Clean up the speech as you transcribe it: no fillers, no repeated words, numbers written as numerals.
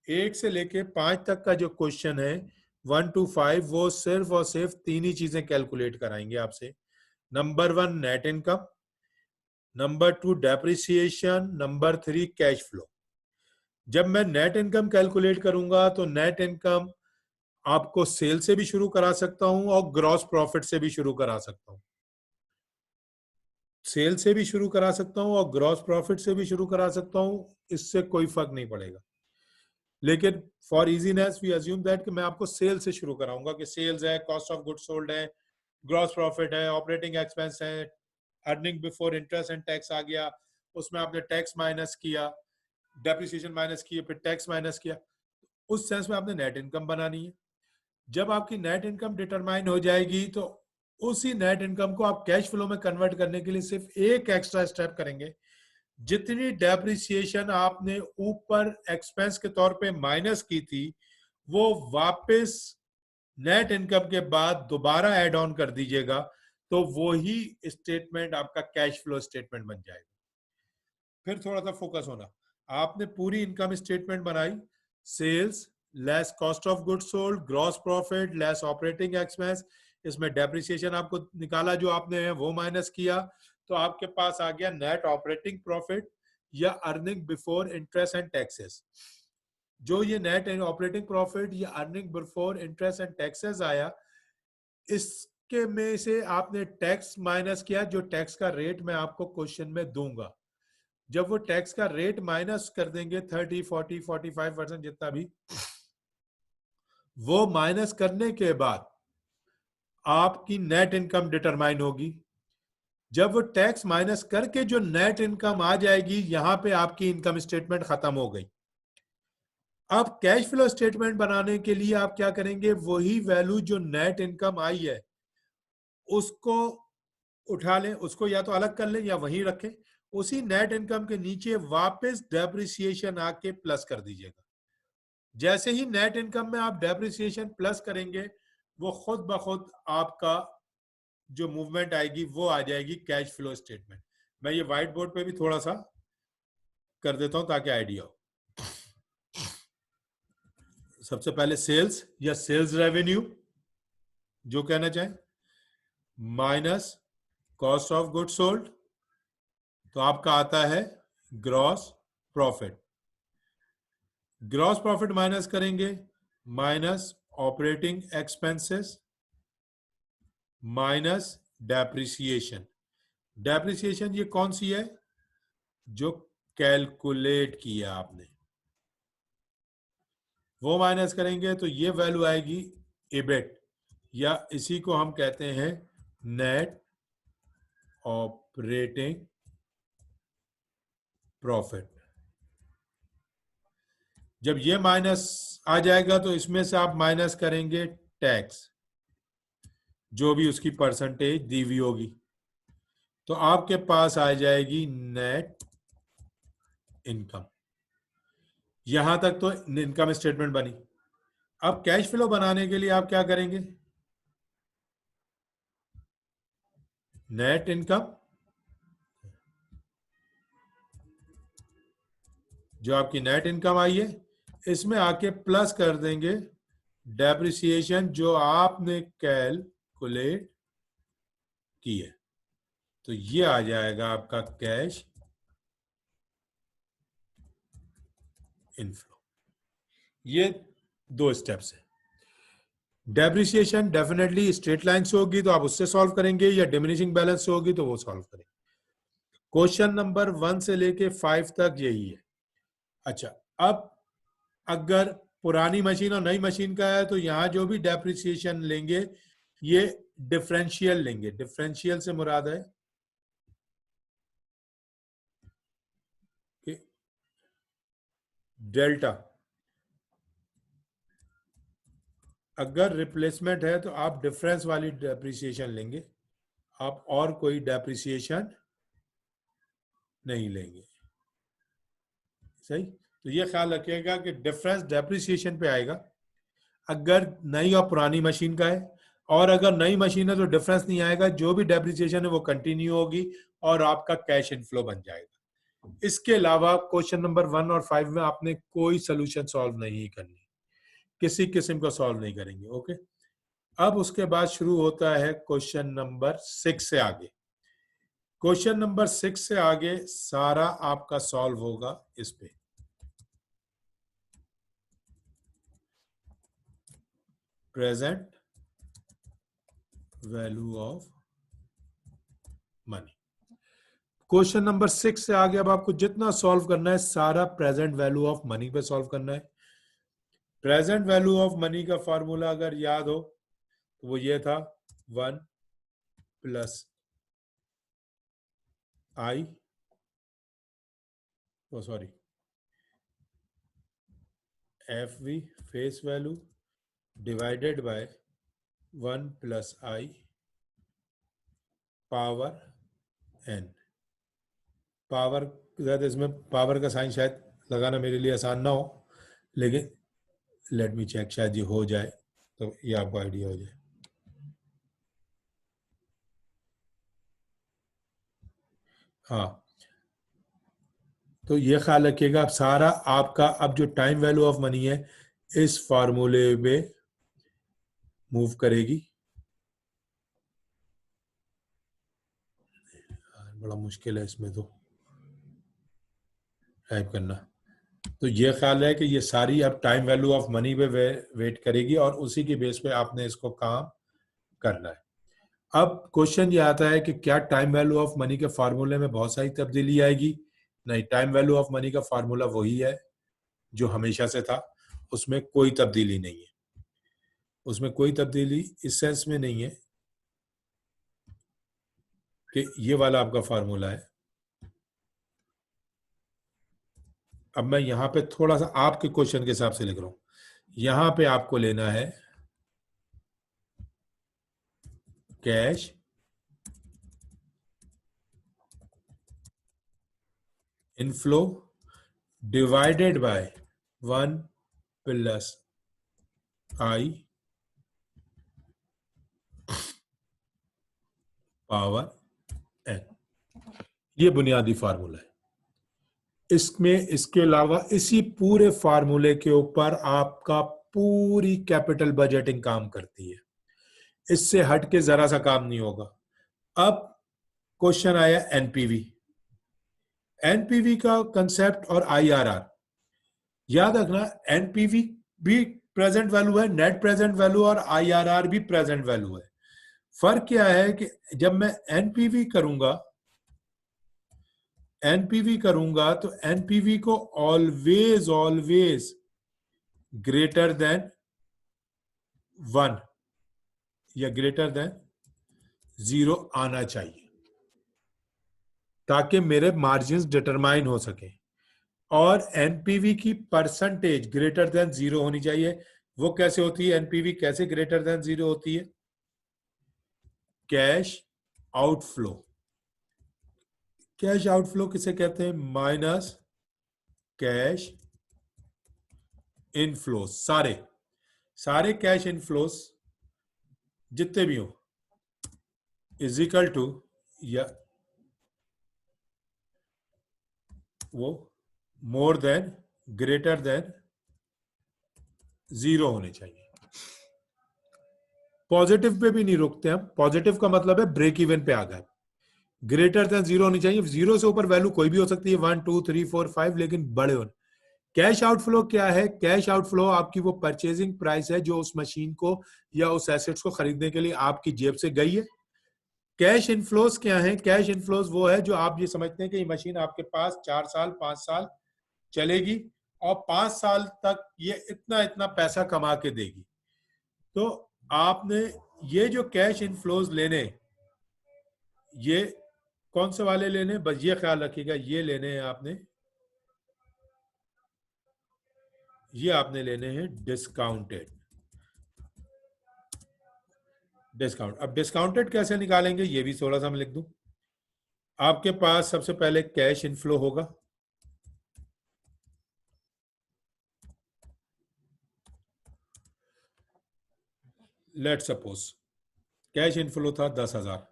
1 से लेके 5 तक का जो क्वेश्चन है 1 to 5 वो सिर्फ और सिर्फ 3 ही चीजें कैलकुलेट कराएंगे आपसे। Number 1 net income, number 2 depreciation, number 3 cash flow. जब मैं नेट इनकम कैलकुलेट करूंगा तो नेट इनकम आपको सेल से भी शुरू करा सकता हूं और ग्रॉस प्रॉफिट से भी शुरू करा सकता हूं। सेल से भी शुरू करा सकता हूं और ग्रॉस प्रॉफिट से भी शुरू करा सकता हूं, इससे कोई फर्क नहीं पड़ेगा। लेकिन for easiness we assume that कि मैं आपको सेल से शुरू कराऊंगा कि सेल्स है, कॉस्ट ऑफ गुड सोल्ड है, ग्रॉस प्रॉफिट है, ऑपरेटिंग एक्सपेंस है, earning before interest and tax आ गया, उसमें आपने टैक्स माइनस किया, डेप्रिसिएशन माइनस किया, फिर टैक्स माइनस किया। उस सेंस में आपने नेट इनकम बनानी है। जब आपकी नेट इनकम डिटरमाइन हो जाएगी तो उसी नेट इनकम को आप कैश फ्लो में कन्वर्ट करने के लिए सिर्फ एक एक्स्ट्रा स्टेप करेंगे। जितनी डेप्रिसिएशन आपने ऊपर एक्सपेंस के तौर पे माइनस की थी वो वापस नेट इनकम के बाद दोबारा ऐड ऑन कर दीजिएगा, तो वो ही स्टेटमेंट आपका कैश फ्लो स्टेटमेंट बन जाएगा। फिर थोड़ा सा फोकस होना, आपने पूरी इनकम स्टेटमेंट बनाई, sales less cost of good sold, gross profit less operating expense, इसमें डेप्रिसिएशन आपको निकाला जो आपने है वो माइनस किया, तो आपके पास आ गया नेट ऑपरेटिंग प्रॉफिट या earning before interest and taxes. जो ये नेट ऑपरेटिंग प्रॉफिट या earning before interest and taxes आया, इसके में से आपने टैक्स माइनस किया, जो टैक्स का रेट मैं आपको क्वेश्चन में दूंगा। जब वो टैक्स का रेट माइनस कर देंगे 30, 40, 45% जितना भी, वो माइनस करने के बाद आपकी नेट इनकम डिटरमाइन होगी। जब वो टैक्स माइनस करके जो नेट इनकम आ जाएगी, यहां पे आपकी इनकम स्टेटमेंट खत्म हो गई। अब कैश फ्लो स्टेटमेंट बनाने के लिए आप क्या करेंगे, वही वैल्यू जो नेट इनकम आई है उसको उठा लें, उसको या तो अलग कर लें या वहीं रखें, उसी नेट इनकम के नीचे वापस डेप्रिसिएशन आके प्लस कर दीजिएगा। जैसे ही नेट इनकम में आप डेप्रिसिएशन प्लस करेंगे, वो खुद ब खुद आपका जो मूवमेंट आएगी वो आ जाएगी कैश फ्लो स्टेटमेंट। मैं ये व्हाइट बोर्ड पे भी थोड़ा सा कर देता हूं ताकि आइडिया हो। सबसे पहले सेल्स या सेल्स रेवेन्यू जो कहना चाहें, minus cost of good sold, तो आपका आता है gross profit. Gross profit minus करेंगे, minus operating expenses minus depreciation. Depreciation ये कौन सी है, जो कैलकुलेट किया आपने, वो माइनस करेंगे तो ये वैल्यू आएगी इबिट, या इसी को हम कहते हैं नेट ऑपरेटिंग प्रॉफिट। जब ये माइनस आ जाएगा तो इसमें से आप माइनस करेंगे टैक्स, जो भी उसकी परसेंटेज दी हुई होगी, तो आपके पास आ जाएगी नेट इनकम। यहां तक तो इनकम स्टेटमेंट बनी। अब कैश फ्लो बनाने के लिए आप क्या करेंगे, नेट इनकम जो आपकी नेट इनकम आई है, इसमें आके प्लस कर देंगे डेप्रिसिएशन जो आपने कैलकुलेट की है, तो ये आ जाएगा आपका कैश इनफ्लो। ये दो स्टेप्स है। डेप्रिसिएशन डेफिनेटली स्ट्रेट लाइन से होगी तो आप उससे सॉल्व करेंगे, या डिमिनिशिंग बैलेंस से होगी तो वो सॉल्व करेंगे। क्वेश्चन नंबर 1 से लेके 5 तक यही है। अच्छा, अब अगर पुरानी मशीन और नई मशीन का है तो यहां जो भी डेप्रिसिएशन लेंगे ये डिफरेंशियल लेंगे। डिफरेंशियल से मुराद है कि डेल्टा, अगर रिप्लेसमेंट है तो आप डिफरेंस वाली डेप्रिसिएशन लेंगे, आप और कोई डेप्रिसिएशन नहीं लेंगे। सही, तो ये ख्याल रखिएगा कि डिफरेंस डेप्रिसिएशन पे आएगा अगर नई और पुरानी मशीन का है, और अगर नई मशीन है तो डिफरेंस नहीं आएगा, जो भी डेप्रिसिएशन है वो कंटिन्यू होगी और आपका कैश इनफ्लो बन जाएगा। इसके अलावा क्वेश्चन नंबर 1 और 5 में आपने कोई सोल्यूशन सॉल्व नहीं करनी, किसी किस्म का सॉल्व नहीं करेंगे। ओके, अब उसके बाद शुरू होता है क्वेश्चन नंबर 6 से आगे। क्वेश्चन नंबर 6 से आगे सारा आपका सॉल्व होगा इस पे। Present value of money. Question number 6 से आगे अब आपको जितना सॉल्व करना है सारा प्रेजेंट वैल्यू ऑफ मनी पे सॉल्व करना है। प्रेजेंट वैल्यू ऑफ मनी का फॉर्मूला अगर याद हो तो वो ये था 1 plus I, oh sorry, F V face value divided by 1 plus I power N. Power ज्यादा, इसमें पावर का साइन शायद लगाना मेरे लिए आसान ना हो, लेकिन लेट मी चेक, शायद ये हो जाए तो ये आपको आइडिया हो जाए। हाँ, तो ये ख्याल रखिएगा, अब सारा आपका अब जो टाइम वैल्यू ऑफ मनी है इस फार्मूले में मूव करेगी। बड़ा मुश्किल है इसमें तो टाइप करना। तो ये ख्याल है कि ये सारी अब टाइम वैल्यू ऑफ मनी पे वेट करेगी और उसी के बेस पे आपने इसको काम करना है। अब क्वेश्चन ये आता है कि क्या टाइम वैल्यू ऑफ मनी के फार्मूले में बहुत सारी तब्दीली आएगी? नहीं, टाइम वैल्यू ऑफ मनी का फार्मूला वही है जो हमेशा से था, उसमें कोई तब्दीली नहीं है। उसमें कोई तब्दीली इस सेंस में नहीं है कि ये वाला आपका फार्मूला है। अब मैं यहां पे थोड़ा सा आपके क्वेश्चन के हिसाब से लिख रहा हूं। यहां पे आपको लेना है cash inflow divided by 1 plus I power N. ये बुनियादी फार्मूला है। इसमें इसके अलावा इसी पूरे फार्मूले के ऊपर आपका पूरी कैपिटल बजटिंग काम करती है। इससे हट के जरा सा काम नहीं होगा। अब क्वेश्चन आया एनपीवी। एनपीवी का कंसेप्ट और आईआरआर याद रखना। एनपीवी भी प्रेजेंट वैल्यू है, नेट प्रेजेंट वैल्यू, और आईआरआर भी प्रेजेंट वैल्यू है। फर्क क्या है कि जब मैं एनपीवी करूंगा तो एनपीवी को ऑलवेज ऑलवेज ग्रेटर देन 1 या ग्रेटर देन 0 आना चाहिए ताकि मेरे मार्जिन डिटरमाइन हो सके। और एनपीवी की परसेंटेज ग्रेटर देन 0 होनी चाहिए। वो कैसे होती है? एनपीवी कैसे ग्रेटर देन 0 होती है? Cash outflow. कैश आउटफ्लो किसे कहते हैं? Minus cash inflows. सारे कैश इनफ्लोस जितने भी हो इज इक्वल टू, या वो मोर देन ग्रेटर देन 0 होने चाहिए। पॉजिटिव पे भी नहीं रुकते हम। पॉजिटिव का मतलब है ब्रेक इवन पे आ गए। ग्रेटर देन 0 होनी चाहिए। 0 से ऊपर वैल्यू कोई भी हो सकती है, 1 2 3 4 5, लेकिन बड़े होने। कैश आउटफ्लो क्या है? कैश आउटफ्लो आपकी वो परचेजिंग प्राइस है जो उस मशीन को या उस एसेट्स को खरीदने के लिए आपकी जेब से गई है। कैश इनफ्लोस क्या है? कैश इनफ्लोस वो है जो आप ये समझते हैं कि ये मशीन आपके पास 4 साल 5 साल चलेगी और 5 साल तक ये इतना इतना पैसा कमा के देगी। तो आपने ये जो कैश इनफ्लोज लेने, ये कौन से वाले लेने? बस ये ख्याल रखिएगा, ये लेने हैं आपने, ये आपने लेने हैं डिस्काउंटेड। अब डिस्काउंटेड कैसे निकालेंगे ये भी थोड़ा सा मैं लिख दूं। आपके पास सबसे पहले कैश इनफ्लो होगा। लेट सपोज कैश इनफ्लो था 10,000।